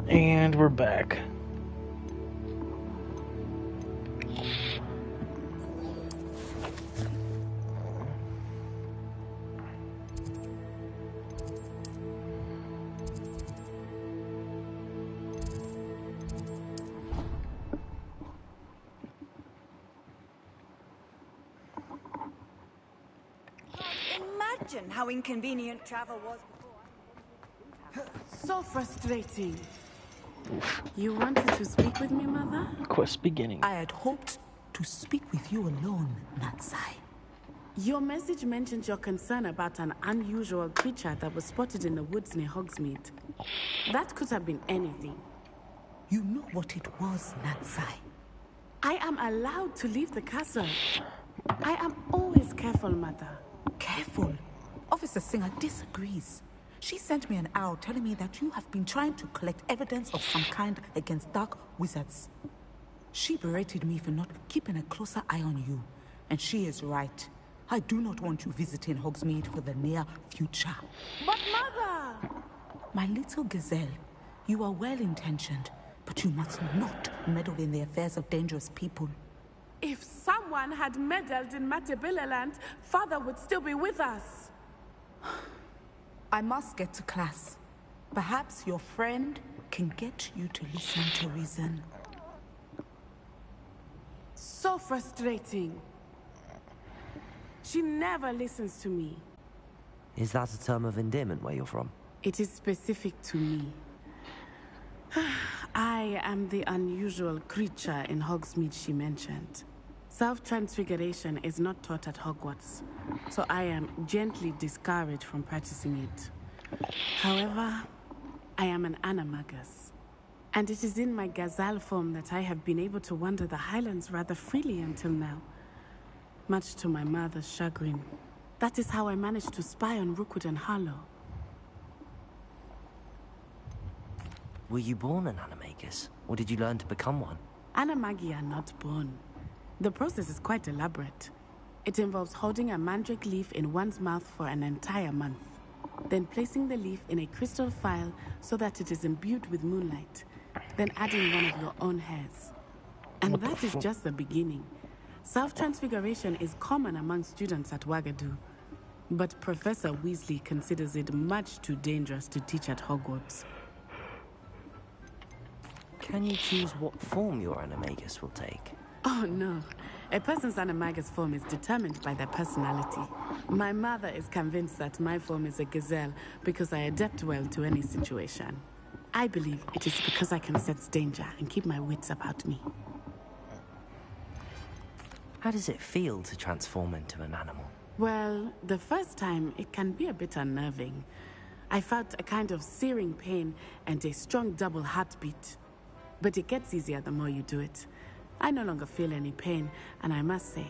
And we're back. Imagine how inconvenient travel was before. So frustrating. You wanted to speak with me, Mother? Quest beginning. I had hoped to speak with you alone, Natsai. Your message mentioned your concern about an unusual creature that was spotted in the woods near Hogsmeade. That could have been anything. You know what it was, Natsai. I am allowed to leave the castle. I am always careful, Mother. Careful. Officer Singer disagrees. She sent me an owl telling me that you have been trying to collect evidence of some kind against dark wizards. She berated me for not keeping a closer eye on you. And she is right. I do not want you visiting Hogsmeade for the near future. But Mother! My little gazelle, you are well-intentioned, but you must not meddle in the affairs of dangerous people. If someone had meddled in Matabeleland, Father would still be with us. I must get to class. Perhaps your friend can get you to listen to reason. So frustrating. She never listens to me. Is that a term of endearment where you're from? It is specific to me. I am the unusual creature in Hogsmeade she mentioned. Self-transfiguration is not taught at Hogwarts, so I am gently discouraged from practicing it. However, I am an animagus, and it is in my gazelle form that I have been able to wander the highlands rather freely until now, much to my mother's chagrin. That is how I managed to spy on Rookwood and Harlow. Were you born an animagus, or did you learn to become one? Animagi are not born. The process is quite elaborate. It involves holding a mandrake leaf in one's mouth for an entire month, then placing the leaf in a crystal phial so that it is imbued with moonlight, then adding one of your own hairs. And that is just the beginning. Self-transfiguration is common among students at Wagadu, but Professor Weasley considers it much too dangerous to teach at Hogwarts. Can you choose what form your animagus will take? Oh no, a person's animagus form is determined by their personality. My mother is convinced that my form is a gazelle because I adapt well to any situation. I believe it is because I can sense danger and keep my wits about me. How does it feel to transform into an animal? Well, the first time it can be a bit unnerving. I felt a kind of searing pain and a strong double heartbeat. But it gets easier the more you do it. I no longer feel any pain, and I must say,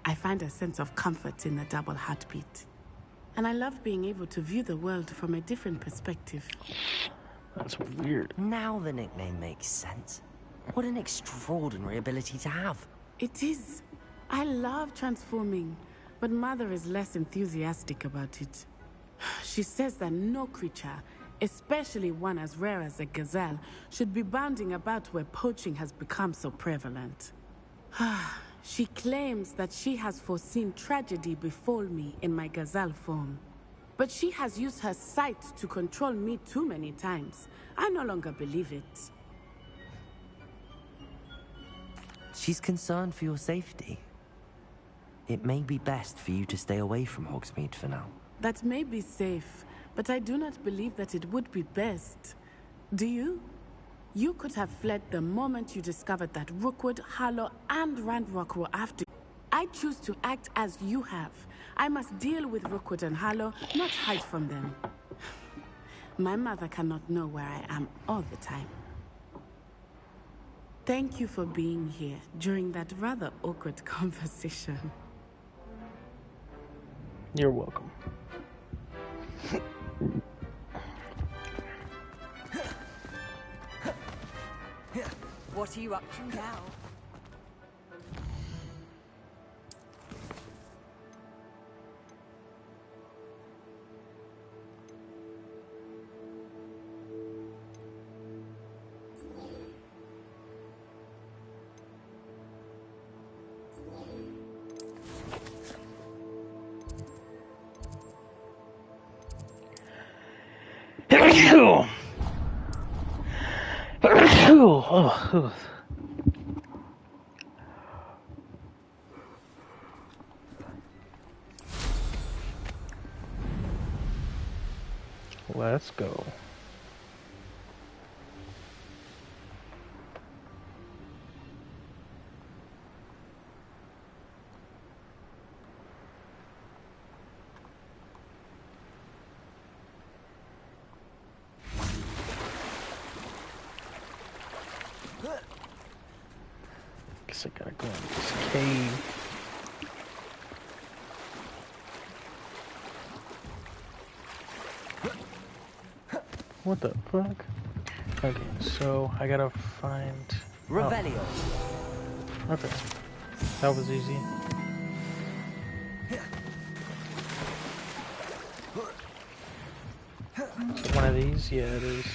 I find a sense of comfort in the double heartbeat. And I love being able to view the world from a different perspective. That's weird. Now the nickname makes sense. What an extraordinary ability to have. It is. I love transforming, but Mother is less enthusiastic about it. She says that no creature, especially one as rare as a gazelle, should be bounding about where poaching has become so prevalent. She claims that she has foreseen tragedy befall me in my gazelle form. But she has used her sight to control me too many times. I no longer believe it. She's concerned for your safety. It may be best for you to stay away from Hogsmeade for now. That may be safe, but I do not believe that it would be best. Do you? You could have fled the moment you discovered that Rookwood, Harlow, and Ranrock were after you. I choose to act as you have. I must deal with Rookwood and Harlow, not hide from them. My mother cannot know where I am all the time. Thank you for being here during that rather awkward conversation. You're welcome. What are you up to now? Oh, let's go. Guess I gotta go in this cave. What the fuck? Okay, so I gotta find... Revelio. Oh, okay. That was easy. Is it one of these? Yeah, it is.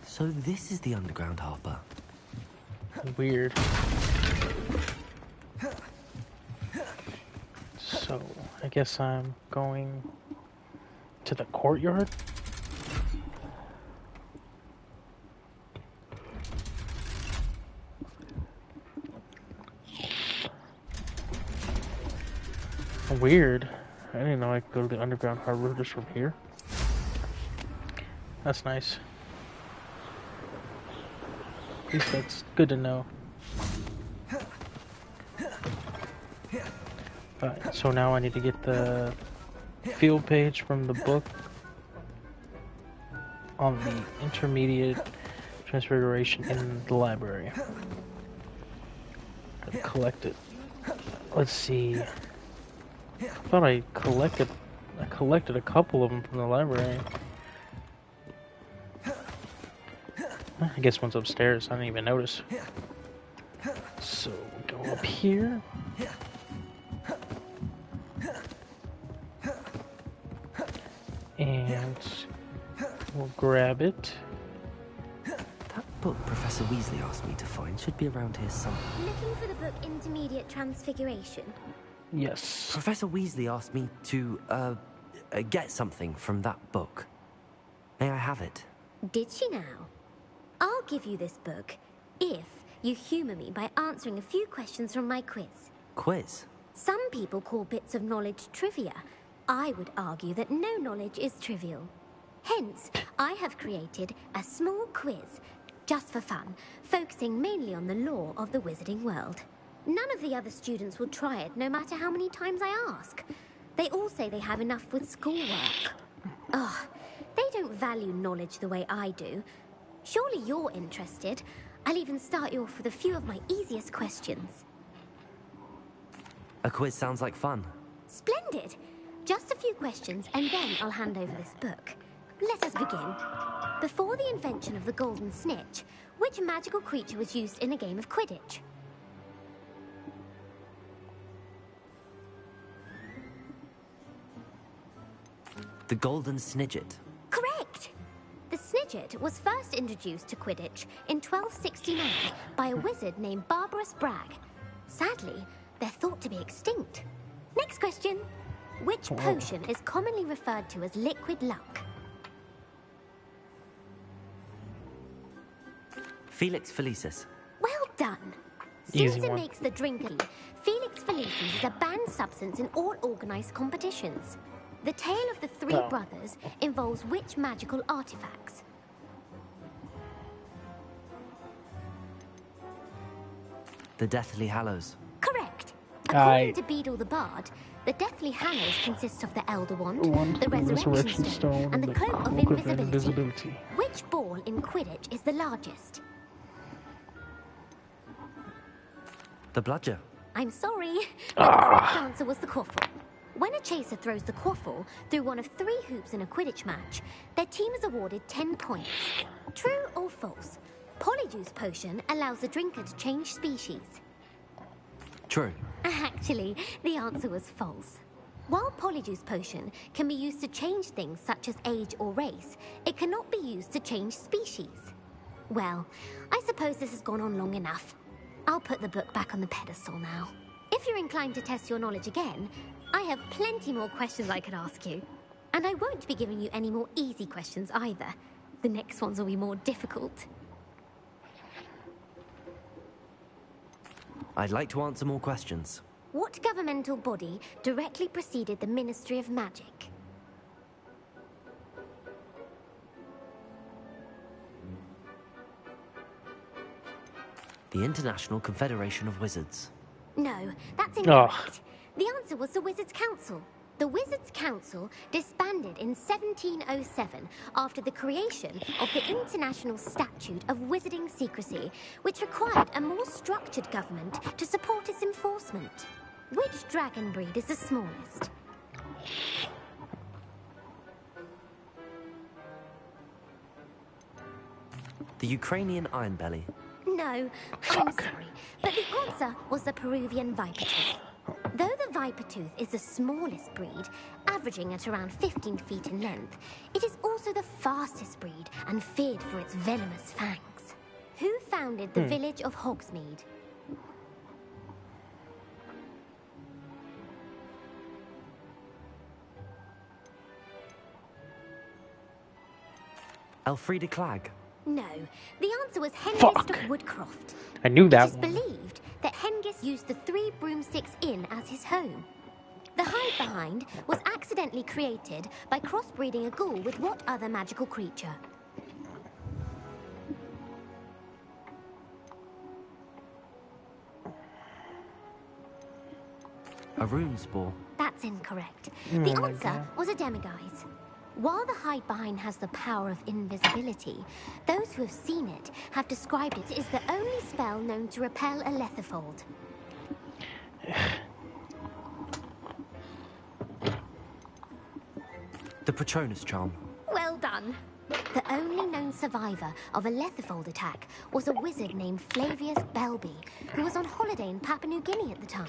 So this is the underground harbor. Weird. So, I guess I'm going to the courtyard? Weird. I didn't know I could go to the underground harbor just from here. That's nice. At least that's good to know. Alright, so now I need to get the field page from the book on the intermediate transfiguration in the library. Gotta collect it. Let's see. I thought I collected a couple of them from the library. I guess one's upstairs. I didn't even notice. So go up here. And we'll grab it. That book Professor Weasley asked me to find should be around here somewhere. Looking for the book Intermediate Transfiguration? Yes. Professor Weasley asked me to, get something from that book. May I have it? Did she now? I'll give you this book if you humour me by answering a few questions from my quiz. Quiz? Some people call bits of knowledge trivia. I would argue that no knowledge is trivial. Hence, I have created a small quiz, just for fun, focusing mainly on the lore of the wizarding world. None of the other students will try it, no matter how many times I ask. They all say they have enough with schoolwork. Ugh, they don't value knowledge the way I do. Surely you're interested. I'll even start you off with a few of my easiest questions. A quiz sounds like fun. Splendid! Just a few questions, and then I'll hand over this book. Let us begin. Before the invention of the golden snitch, which magical creature was used in a game of Quidditch? The Golden Snidget. Correct! The Snidget was first introduced to Quidditch in 1269 by a wizard named Barbarous Bragg. Sadly, they're thought to be extinct. Next question. Which potion is commonly referred to as liquid luck? Felix Felicis. Well done. Easy Since it one. makes the drink Felix Felicis is a banned substance in all organized competitions. The tale of the three brothers involves which magical artifacts? The Deathly Hallows. Correct. According to Beedle the Bard, the Deathly Hallows consists of the Elder Wand, the Resurrection Stone, and the Cloak of Invisibility. Which ball in Quidditch is the largest? The Bludger. I'm sorry, but the correct answer was the quaffle. When a chaser throws the quaffle through one of 3 hoops in a Quidditch match, their team is awarded 10 points. True or false? Polyjuice Potion allows the drinker to change species. True. Actually, the answer was false. While Polyjuice Potion can be used to change things such as age or race, it cannot be used to change species. Well, I suppose this has gone on long enough. I'll put the book back on the pedestal now. If you're inclined to test your knowledge again, I have plenty more questions I could ask you. And I won't be giving you any more easy questions either. The next ones will be more difficult. I'd like to answer more questions. What governmental body directly preceded the Ministry of Magic? The International Confederation of Wizards. No, that's incorrect. The answer was the Wizards' Council. The Wizards' Council disbanded in 1707 after the creation of the International Statute of Wizarding Secrecy, which required a more structured government to support its enforcement. Which dragon breed is the smallest? The Ukrainian Ironbelly. No, I'm sorry, but the answer was the Peruvian Vipertooth. Though the Vipertooth is the smallest breed, averaging at around 15 feet in length, it is also the fastest breed and feared for its venomous fangs. Who founded the village of Hogsmeade? Elfrida Clegg. No, the answer was Hengist of Woodcroft. I knew that It is one. believed that Hengist used the Three Broomsticks Inn as his home. The Hide Behind was accidentally created by crossbreeding a ghoul with what other magical creature? A Runespore. That's incorrect. Oh The my answer God. was a demiguise. While the Hide Behind has the power of invisibility, those who have seen it have described it as the only spell known to repel a letherfold. The Patronus Charm. Well done. The only known survivor of a letherfold attack was a wizard named Flavius Belby, who was on holiday in Papua New Guinea at the time.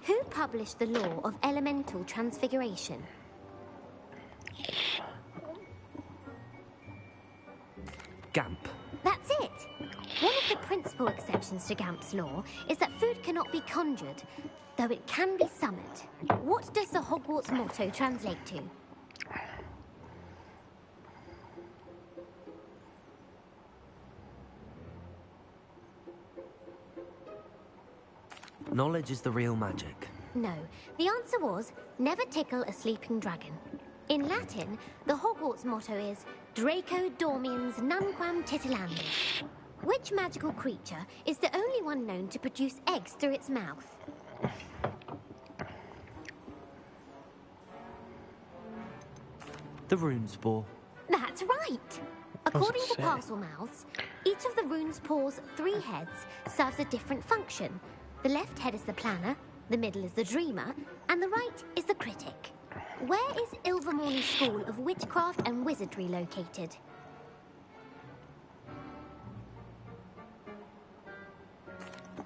Who published the law of elemental transfiguration? Gamp. That's it! One of the principal exceptions to Gamp's law is that food cannot be conjured, though it can be summoned. What does the Hogwarts motto translate to? Knowledge is the real magic. No, the answer was, never tickle a sleeping dragon. In Latin, the Hogwarts motto is Draco dormiens nunquam titillandus. Which magical creature is the only one known to produce eggs through its mouth? The Runespore. That's right! According to insane. Parselmouths, each of the Runespore's 3 heads serves a different function. The left head is the planner, the middle is the dreamer, and the right is the critic. Where is Ilvermorny School of Witchcraft and Wizardry located?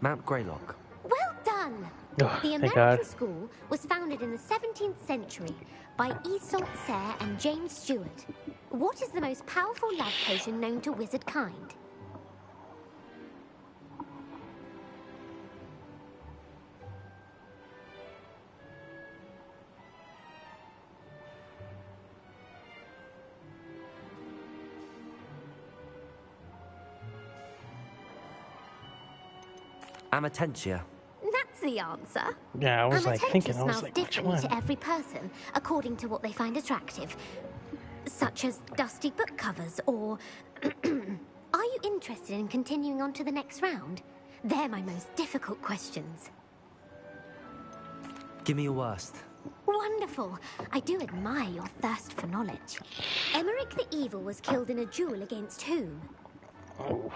Mount Greylock. Well done! Oh, The thank American God. school was founded in the 17th century by Iseult Sayre and James Stewart. What is the most powerful love potion known to wizard kind? Amatentia. That's the answer. Yeah, I was like Amatentia thinking, I was smells like, which differently one? to every person, according to what they find attractive. Such as dusty book covers or... Are you interested in continuing on to the next round? They're my most difficult questions. Give me your worst. Wonderful. I do admire your thirst for knowledge. Emmerich the Evil was killed in a duel against whom? Oh.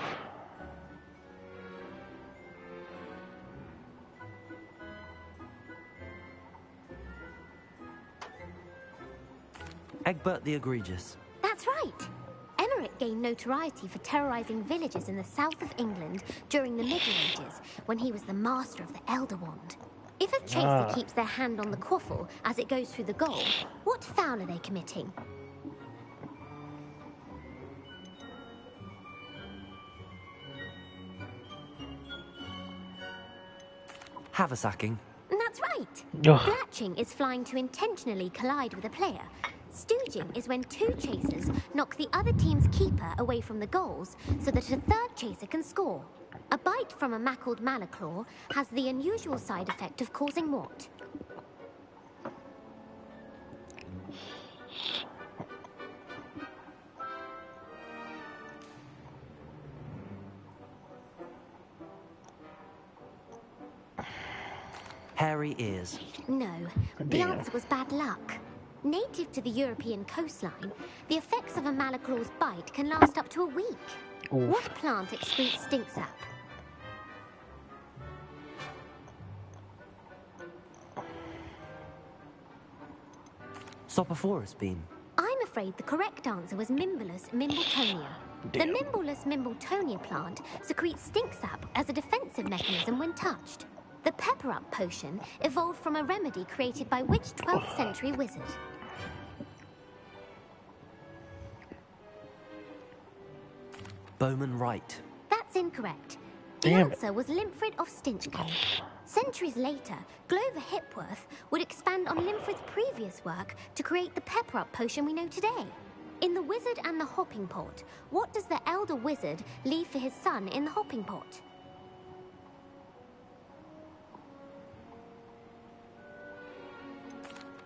Egbert the Egregious. That's right. Emmerich gained notoriety for terrorizing villages in the south of England during the Middle Ages, when he was the master of the Elder Wand. If a chaser keeps their hand on the quaffle as it goes through the goal, what foul are they committing? Have a sacking. That's right. Ugh. Blatching is flying to intentionally collide with a player. Stooging is when two chasers knock the other team's keeper away from the goals so that a third chaser can score. A bite from a mackled malaclaw has the unusual side effect of causing what? Hairy ears. No, the Damn. answer was bad luck. Native to the European coastline, the effects of a malaclaw's bite can last up to a week. Oof. What plant excretes stink sap? Sopophorus bean. I'm afraid the correct answer was Mimbulus mimbletonia. Damn. The Mimbulus mimbletonia plant secretes stink sap as a defensive mechanism when touched. The pepper-up potion evolved from a remedy created by which 12th century wizard? Bowman Wright. That's incorrect. The Damn it. answer was Limfrid of Stinchcombe. Centuries later, Glover Hipworth would expand on Limfrid's previous work to create the pepper-up potion we know today. In The Wizard and the Hopping Pot, what does the elder wizard leave for his son in the hopping pot?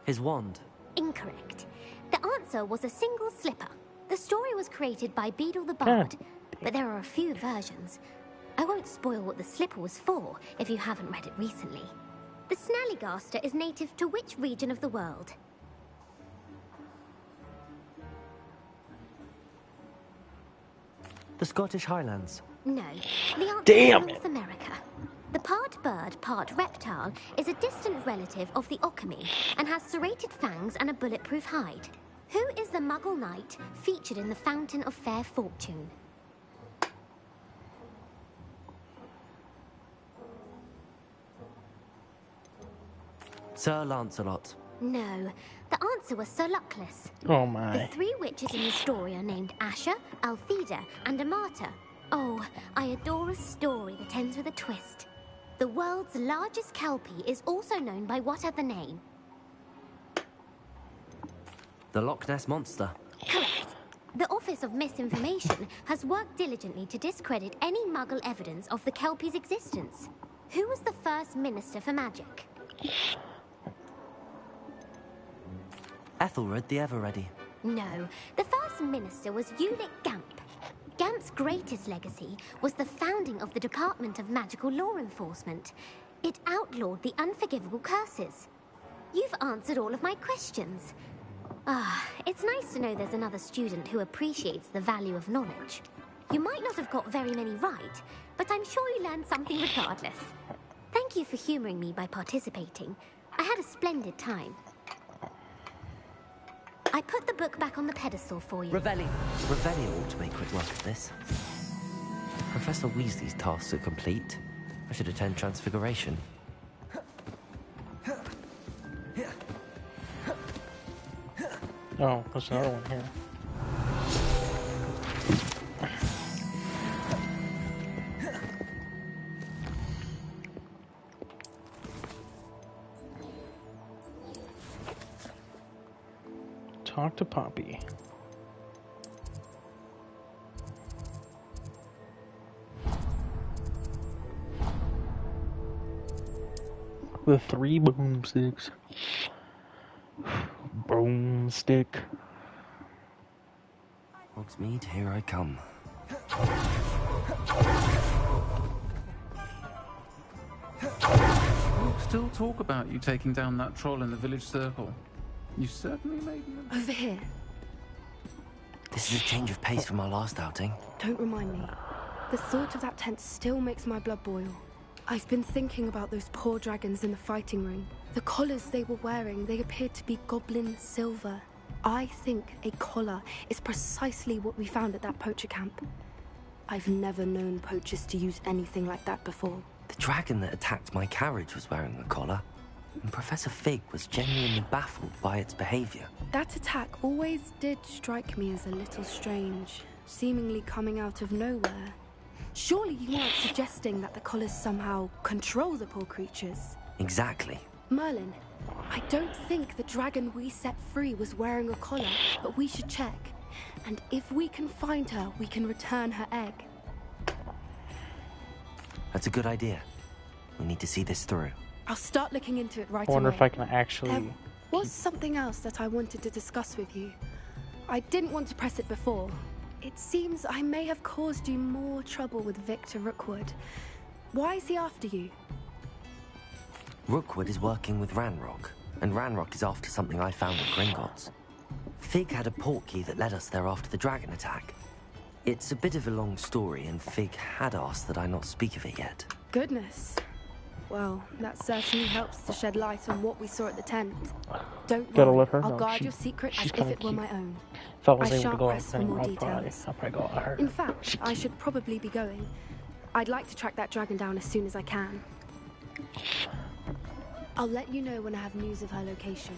His wand. Incorrect. The answer was a single slipper. The story was created by Beadle the Bard, but there are a few versions. I won't spoil what the slipper was for if you haven't read it recently. The Snallygaster is native to which region of the world? The Scottish Highlands. No, the answer Damn is it. North America. The part bird, part reptile is a distant relative of the Occamy and has serrated fangs and a bulletproof hide. Who is the Muggle knight featured in the Fountain of Fair Fortune? Sir Lancelot. No, the answer was Sir Luckless. Oh The my. three witches in the story are named Asher, Altheda, and Amata. Oh, I adore a story that ends with a twist. The world's largest kelpie is also known by what other name? The Loch Ness Monster. Correct. The Office of Misinformation has worked diligently to discredit any Muggle evidence of the kelpie's existence. Who was the first Minister for Magic? Ethelred the Ever-Ready. No, the first minister was Ulick Gamp. Gamp's greatest legacy was the founding of the Department of Magical Law Enforcement. It outlawed the unforgivable curses. You've answered all of my questions. It's nice to know there's another student who appreciates the value of knowledge. You might not have got very many right, but I'm sure you learned something regardless. Thank you for humoring me by participating. I had a splendid time. I put the book back on the pedestal for you. Revelio ought to make quick work of this. Professor Weasley's tasks are complete. I should attend Transfiguration. Oh, there's another one here. Talk to Poppy. The 3 boomsticks. Broomstick. Hogsmeade, here I come. Folk still talk about you taking down that troll in the village circle. You certainly made them. Over here. This is a change of pace from our last outing. Don't remind me. The thought of that tent still makes my blood boil. I've been thinking about those poor dragons in the fighting ring. The collars they were wearing, they appeared to be goblin silver. I think a collar is precisely what we found at that poacher camp. I've never known poachers to use anything like that before. The dragon that attacked my carriage was wearing a collar, and Professor Fig was genuinely baffled by its behavior. That attack always did strike me as a little strange, seemingly coming out of nowhere. Surely you aren't suggesting that the collars somehow control the poor creatures? Exactly. Merlin, I don't think the dragon we set free was wearing a collar, but we should check. And if we can find her, we can return her egg. That's a good idea. We need to see this through. I'll start looking into it right I wonder away. if I can actually... There was something else that I wanted to discuss with you. I didn't want to press it before. It seems I may have caused you more trouble with Victor Rookwood. Why is he after you? Rookwood is working with Ranrock, and Ranrock is after something I found at Gringotts. Fig had a portkey that led us there after the dragon attack. It's a bit of a long story, and Fig had asked that I not speak of it yet. Goodness. Well, that certainly helps to shed light on what we saw at the tent. Don't Gotta worry, let her I'll know. guard your secret as she's if kinda it were cute. my own. If I was I able to shan't go press for out more I'll probably details. go at her. In fact, I should probably be going. I'd like to track that dragon down as soon as I can. I'll let you know when I have news of her location.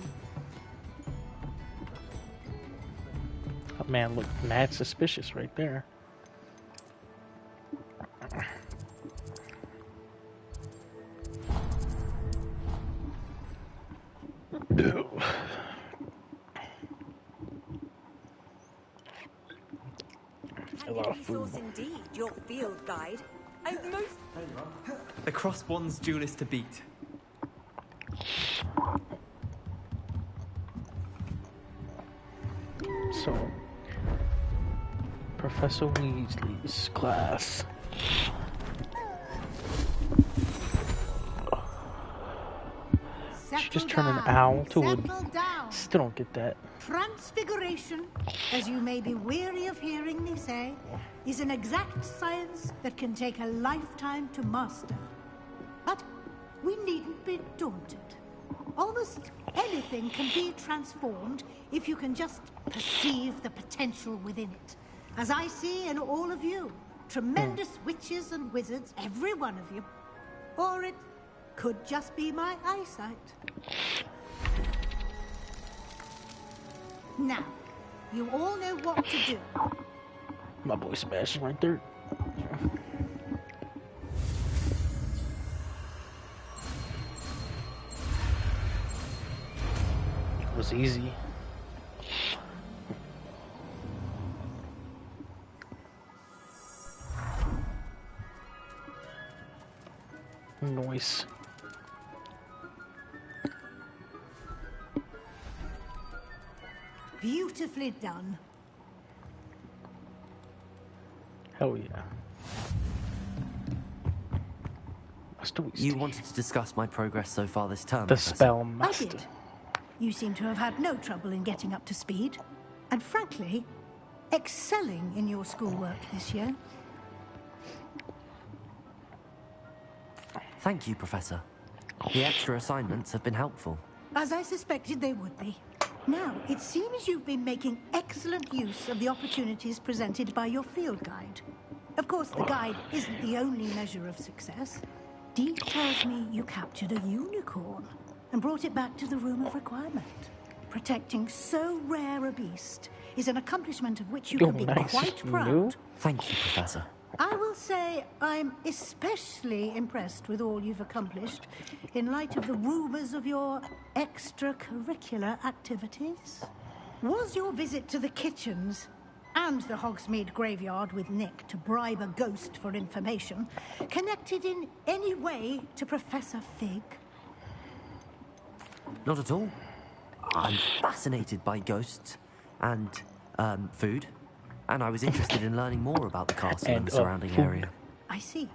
Oh, man, look, mad suspicious right there. A lot of food. Resource indeed, your field guide. I've most... The cross one's duelist to beat. So, Professor Weasley's class. She just turned an owl to a... Still don't get that. Transfiguration, as you may be weary of hearing me say, is an exact science that can take a lifetime to master. But we needn't be daunted. Almost anything can be transformed if you can just perceive the potential within it. As I see in all of you, tremendous witches and wizards, every one of you. Or it could just be my eyesight. Now, you all know what to do. My boy smashing right there. It was easy. Noise. Beautifully done. Hell yeah. Master Weasley. You wanted to discuss my progress so far this term, The Professor. spell I master. did. You seem to have had no trouble in getting up to speed. And frankly, excelling in your schoolwork this year. Thank you, Professor. The extra assignments have been helpful. As I suspected they would be. Now, it seems you've been making excellent use of the opportunities presented by your field guide. Of course, the guide isn't the only measure of success. Dee tells me you captured a unicorn and brought it back to the Room of Requirement. Protecting so rare a beast is an accomplishment of which you can be nice. quite proud. You? Thank you, Professor. I will say I'm especially impressed with all you've accomplished in light of the rumors of your extracurricular activities. Was your visit to the kitchens and the Hogsmeade graveyard with Nick to bribe a ghost for information connected in any way to Professor Fig? Not at all. I'm fascinated by ghosts and food, and I was interested in learning more about the castle and the surrounding food. area. I see.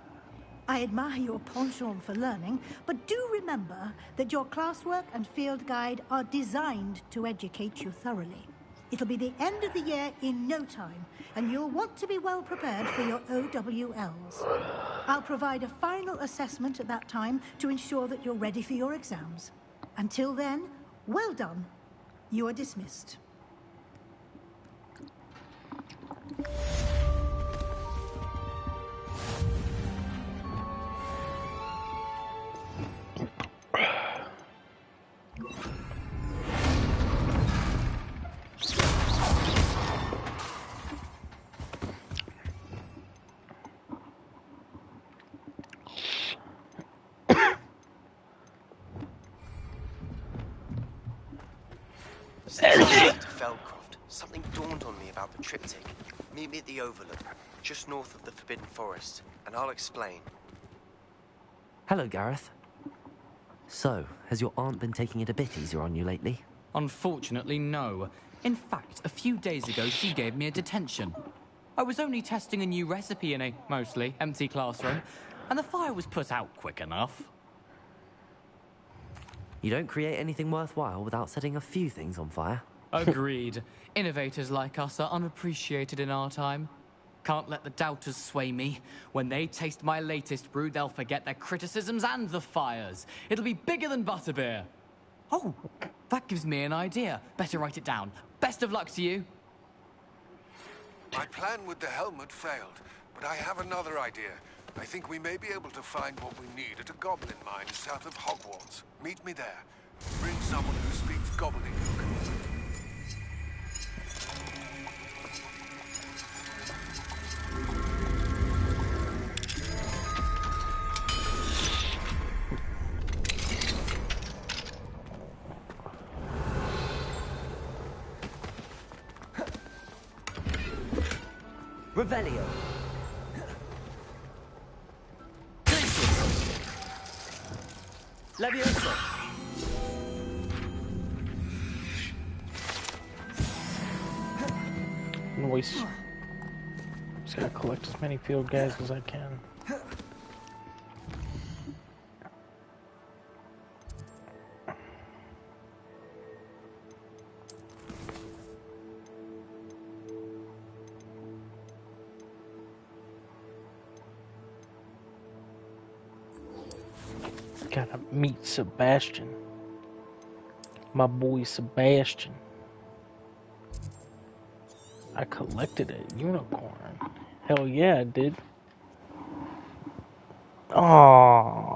I admire your penchant for learning, but do remember that your classwork and field guide are designed to educate you thoroughly. It'll be the end of the year in no time, and you'll want to be well prepared for your OWLs. I'll provide a final assessment at that time to ensure that you're ready for your exams. Until then, well done. You are dismissed. Since I moved to Feldcroft, something dawned on me about the triptych. Meet me at the Overlook, just north of the Forbidden Forest, and I'll explain. Hello, Gareth. So, has your aunt been taking it a bit easier on you lately? Unfortunately, no. In fact, a few days ago, she gave me a detention. I was only testing a new recipe in a mostly empty classroom, and the fire was put out quick enough. You don't create anything worthwhile without setting a few things on fire. Agreed. Innovators like us are unappreciated in our time. Can't let the doubters sway me. When they taste my latest brew, they'll forget their criticisms and the fires. It'll be bigger than butterbeer. Oh, that gives me an idea. Better write it down. Best of luck to you. My plan with the helmet failed, but I have another idea. I think we may be able to find what we need at a goblin mine south of Hogwarts. Meet me there. Bring someone who speaks gobbledygook. Revelio. Levioso. Noise. Just gotta collect as many field guys as I can. Gotta meet Sebastian. My boy Sebastian. I collected a unicorn. Hell yeah, I did. Aww.